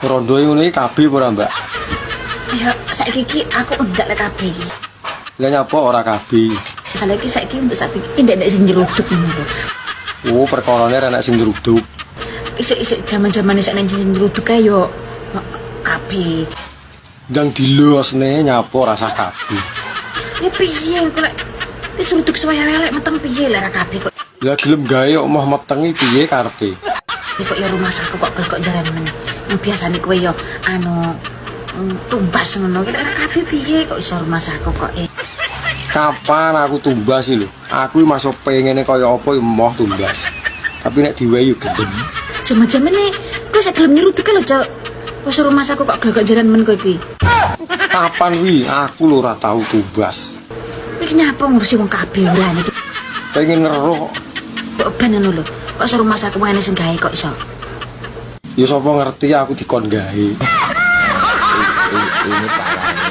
Rondo ngono iki kabeh ora, Mbak? Ya saiki iki aku ndak lek kabeh iki. Lah nyapa ora kabeh? Saiki untuk saat iki ndak sing nyeruduk ngono lho. Oh, perkarane renek sing ngruduk. Isik jaman-jaman isik nang sing nyeruduk kae yo kabeh. Ndang dilosne nyapa rasa kabeh. Ya piye kok lek diseruduk suwe-elek meteng piye lah kabeh kok. Lah gelem gawe kok mah metengi piye karepe? Kok ya rumah saku kok jaran men. Biasane kowe yo tumbas ngono. Kira kabeh piye kok iso rumah saku kok Kapan aku tumbas sih lho? Aku masuk pengene kaya apa ya moh tumbas. Tapi nek diwehi yo gelem. Jaman-jamane kowe sak gelem nyeruduk lho, Cok. Wis rumah saku kok gagak jaran men kowe iki. Kapan wi aku lho ora tau tumbas. Iki nyapa ngurusi wong kabeh urane iki. Pengen ngeroh. Kok ben ngono lho. Kok iso rumah saku ngene sing gawe kok iso. Ya sapa ngerti aku dikon gawe. Ini parahnya.